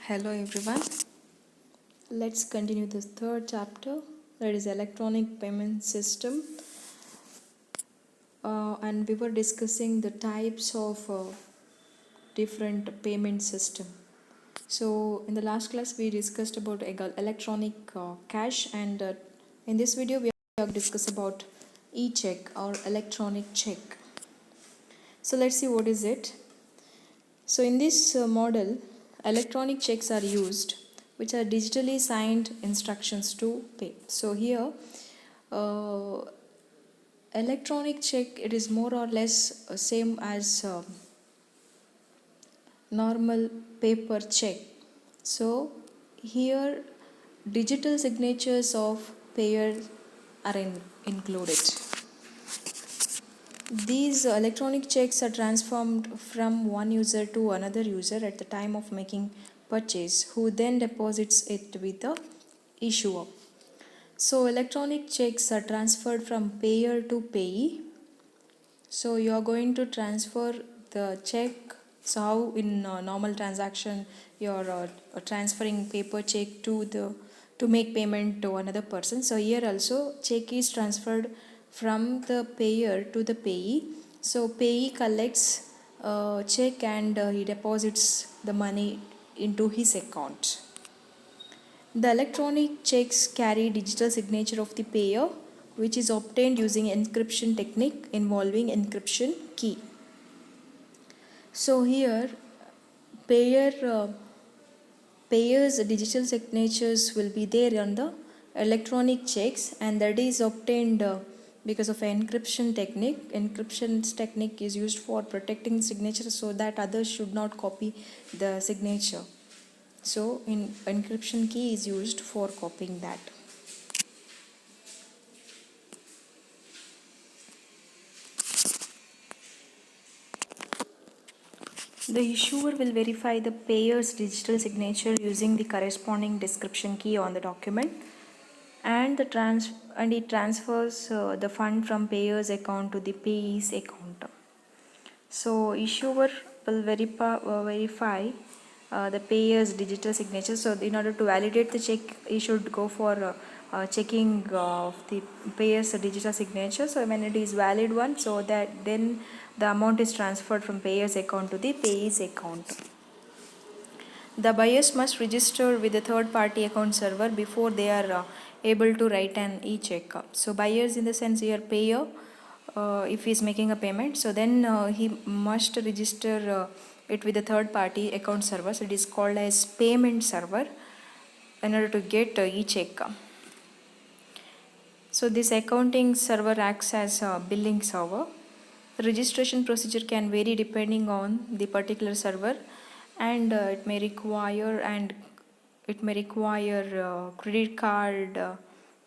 Hello everyone. Let's continue this third chapter, that is electronic payment system. And we were discussing the types of different payment system. So in the last class we discussed about electronic cash, and in this video we are going to discuss about e-check or electronic check. So let's see what is it. So in this model, electronic checks are used, which are digitally signed instructions to pay. So here, uh, electronic check, it is more or less same as normal paper check. So here, digital signatures of payers are included. These electronic checks are transformed from one user to another user at the time of making purchase, who then deposits it with the issuer. So electronic checks are transferred from payer to payee. So you are going to transfer the check. So how in normal transaction you are transferring paper check to make payment to another person. So here also check is transferred from the payer to the payee. So payee collects check and he deposits the money into his account. The electronic checks carry digital signature of the payer, which is obtained using encryption technique involving encryption key. So here payers digital signatures will be there on the electronic checks, and that is obtained because of encryption technique. Encryption technique is used for protecting signature so that others should not copy the signature. So encryption key is used for copying that. The issuer will verify the payer's digital signature using the corresponding description key on the document, and it transfers the fund from payer's account to the payee's account. So issuer will verify the payer's digital signature. So in order to validate the check, you should go for checking of the payer's digital signature. So when it is valid one, so that then the amount is transferred from payer's account to the payee's account. The buyers must register with the third party account server before they are able to write an e-check. So buyers in the sense here payer, if he is making a payment, so then he must register it with the third party account server. So it is called as payment server in order to get e-check. So this accounting server acts as a billing server. The registration procedure can vary depending on the particular server, and it may require credit card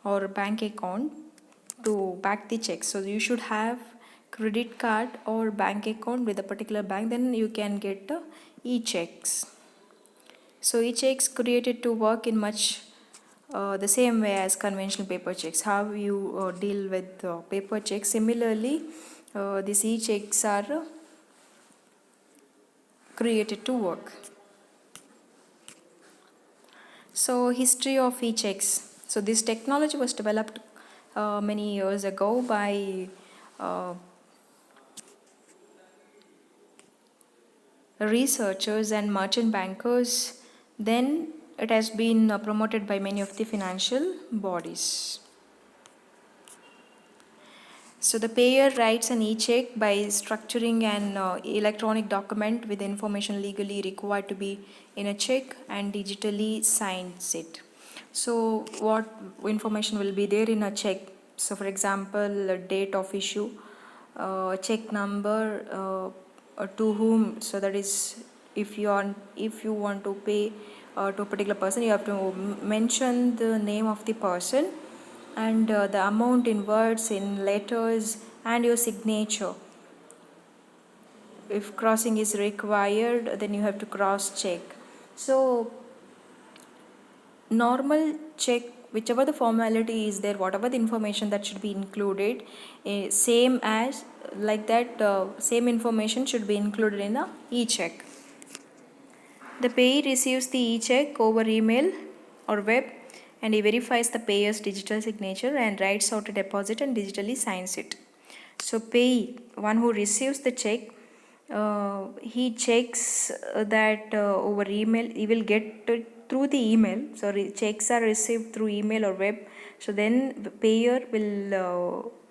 or bank account to back the check. So you should have credit card or bank account with a particular bank, then you can get e-checks. So e-checks created to work in much the same way as conventional paper checks. How you deal with paper checks, similarly these e-checks are created to work. So history of e-checks. So this technology was developed many years ago by researchers and merchant bankers. Then it has been promoted by many of the financial bodies. So the payer writes an e-check by structuring an electronic document with information legally required to be in a check and digitally signs it. So what information will be there in a check? So for example, a date of issue, check number, to whom. So that is, if you want to pay to a particular person, you have to mention the name of the person and the amount in words, in letters, and your signature. If crossing is required, then you have to cross check. So normal check, whichever the formality is there, whatever the information that should be included, same as like that, same information should be included in a e-check. The payee receives the e-check over email or web, and he verifies the payer's digital signature and writes out a deposit and digitally signs it. So payee, one who receives the check, he checks that over email. He will get it through the email. So checks are received through email or web. So then the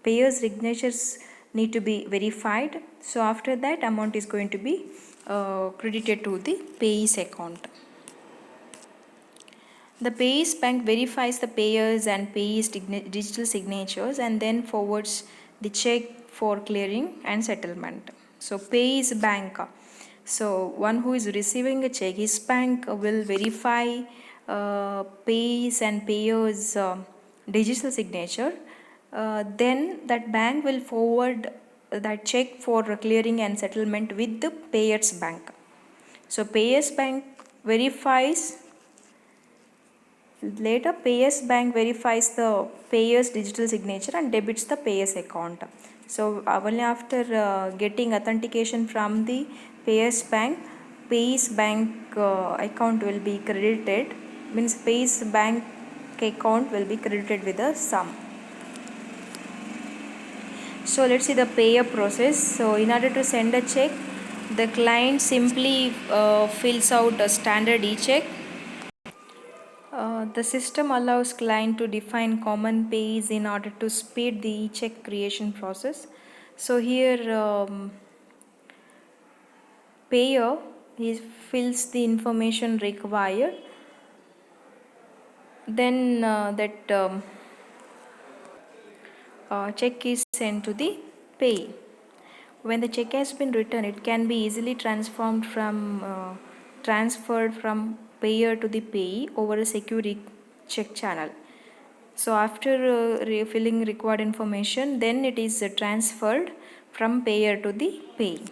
payer's signatures need to be verified. So after that, amount is going to be credited to the payee's account. The payee's bank verifies the payers and payee's digital signatures and then forwards the check for clearing and settlement. So payee's bank. So one who is receiving a check, his bank will verify payee's and payers digital signature. Then that bank will forward that check for clearing and settlement with the payer's bank. So payer's bank verifies. Later, payer's bank verifies the payer's digital signature and debits the payer's account. So only after getting authentication from the payer's bank account will be credited. Means payer's bank account will be credited with a sum. So let's see the payer process. So in order to send a check, the client simply fills out a standard e-check. The system allows client to define common payees in order to speed the e-check creation process. So here payer, he fills the information required. Then that check is sent to the payee. When the check has been written, it can be easily transferred from payer to the payee over a secure check channel. So after filling required information, then it is transferred from payer to the payee.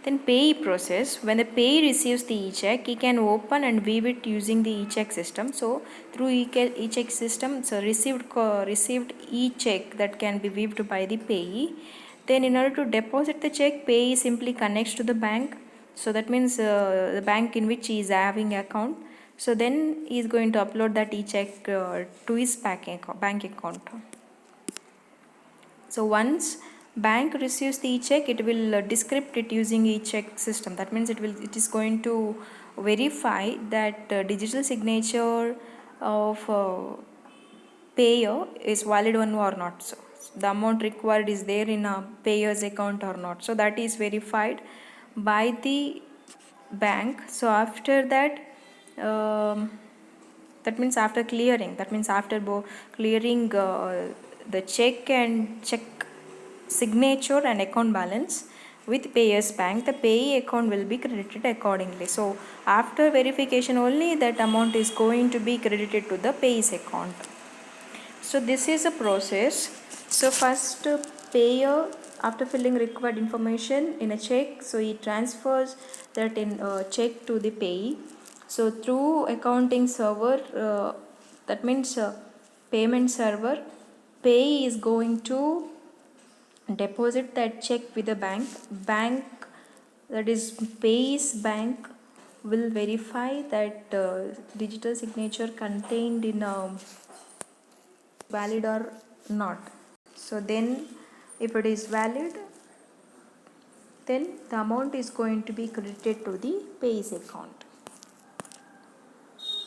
Then payee process, when the payee receives the e-check, he can open and view it using the e-check system. So through e-check system, so received e-check that can be viewed by the payee. Then in order to deposit the check, payee simply connects to the bank. So that means the bank in which he is having account. So then he is going to upload that e-check to his bank account. So once bank receives the e-check, it will decrypt it using e-check system. That means it is going to verify that digital signature of payer is valid one or not. So the amount required is there in a payer's account or not. So that is verified by the bank. So after that, that means after clearing, clearing the check and check signature and account balance with payer's bank, the payee account will be credited accordingly. So after verification only, that amount is going to be credited to the payee's account. So this is a process. So first payer, after filling required information in a check, so he transfers that in check to the payee. So through accounting server, that means payment server, payee is going to deposit that check with the bank. Bank, that is payee's bank, will verify that digital signature contained in valid or not. So then if it is valid, then the amount is going to be credited to the payee's account.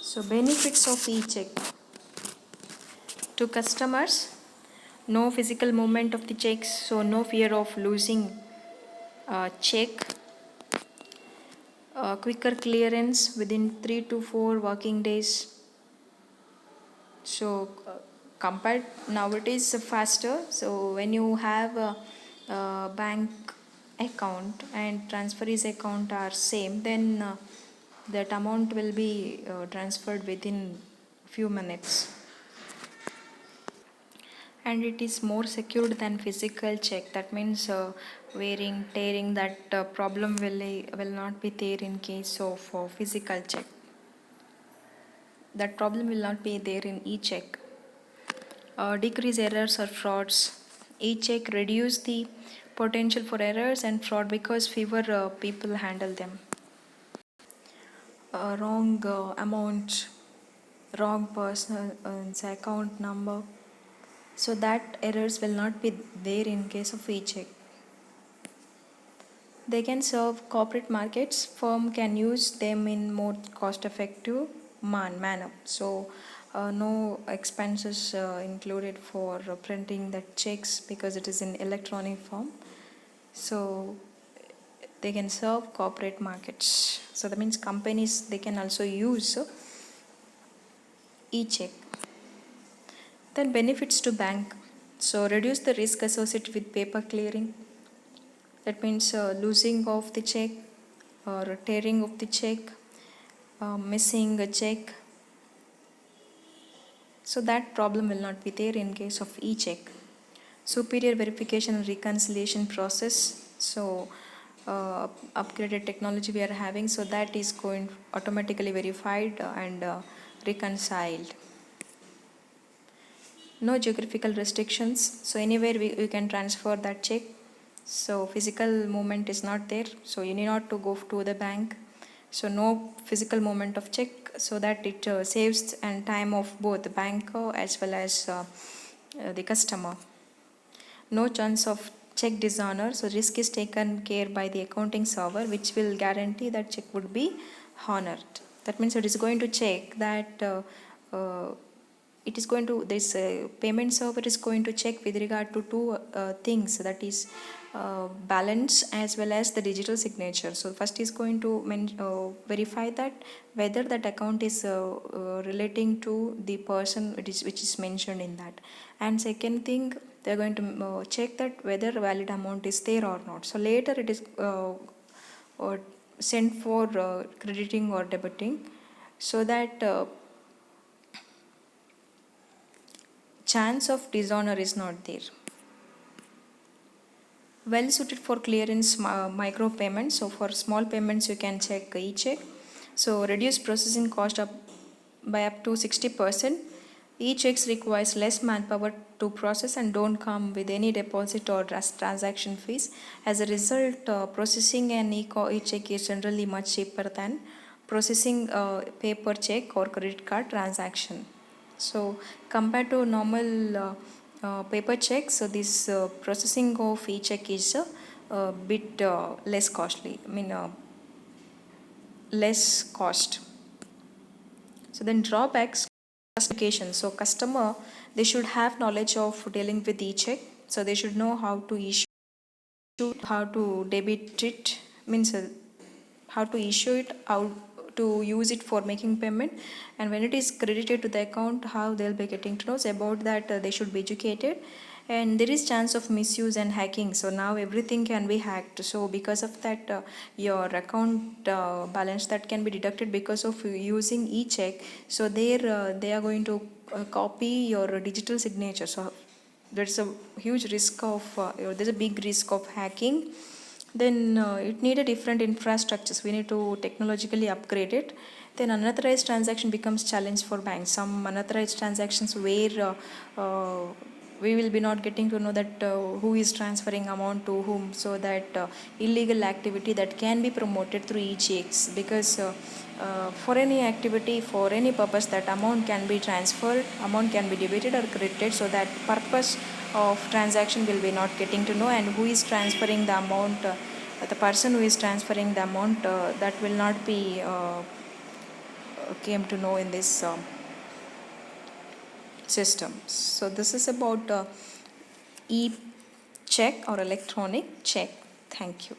So benefits of e-check to customers: no physical movement of the checks, so no fear of losing check, quicker clearance within 3 to 4 working days. So compared now it is faster. So when you have a bank account and transferee's account are same, then that amount will be transferred within few minutes, and it is more secured than physical check. That means wearing, tearing, that problem will not be there in case of physical check. That problem will not be there in e-check. Decrease errors or frauds. E-check reduce the potential for errors and fraud because fewer people handle them. wrong amount, wrong personal account number. So that errors will not be there in case of e-check. They can serve corporate markets. Firm can use them in more cost-effective manner. So no expenses included for printing the checks because it is in electronic form. So they can serve corporate markets. So that means companies, they can also use e-check. Then benefits to bank. So reduce the risk associated with paper clearing. That means losing of the check or tearing of the check, missing a check. So that problem will not be there in case of e-check. Superior verification and reconciliation process. So upgraded technology we are having, so that is going automatically verified and reconciled. No geographical restrictions, so anywhere we can transfer that check. So physical movement is not there, so you need not to go to the bank. So no physical movement of check, so that it saves and time of both the banker as well as the customer. No chance of check dishonor, so risk is taken care by the accounting server, which will guarantee that check would be honored. That means it is going to check that it is going to, this payment server is going to check with regard to two things, that is balance as well as the digital signature. So first is going to verify that whether that account is relating to the person which is mentioned in that, and second thing they are going to check that whether valid amount is there or not. So later it is sent for crediting or debiting, so that chance of dishonor is not there. Well suited for clearance micro payments. So for small payments you can check e-check. So reduce processing cost by up to 60%. E-checks requires less manpower to process and don't come with any deposit or transaction fees. As a result, processing an e-check is generally much cheaper than processing paper check or credit card transaction. So compared to normal paper check, so this processing of e-check is a bit less costly. Less cost. So then drawbacks, classification. So customer, they should have knowledge of dealing with e-check. So they should know how to issue, how to debit it, how to issue it, how to use it for making payment, and when it is credited to the account, how they'll be getting to know about that. They should be educated, and there is chance of misuse and hacking. So now everything can be hacked. So because of that, your account balance that can be deducted because of using e-check. So there they are going to copy your digital signature. So there's a huge risk of there's a big risk of hacking. Then it need a different infrastructures, we need to technologically upgrade it. Then unauthorized transaction becomes challenge for banks. Some unauthorized transactions where we will be not getting to know that who is transferring amount to whom, so that illegal activity that can be promoted through e-checks, because for any activity, for any purpose, that amount can be transferred, amount can be debited or credited, so that purpose of transaction will be not getting to know, and who is transferring the amount, the person who is transferring the amount, that will not be came to know in this system. So this is about e-check or electronic check. Thank you.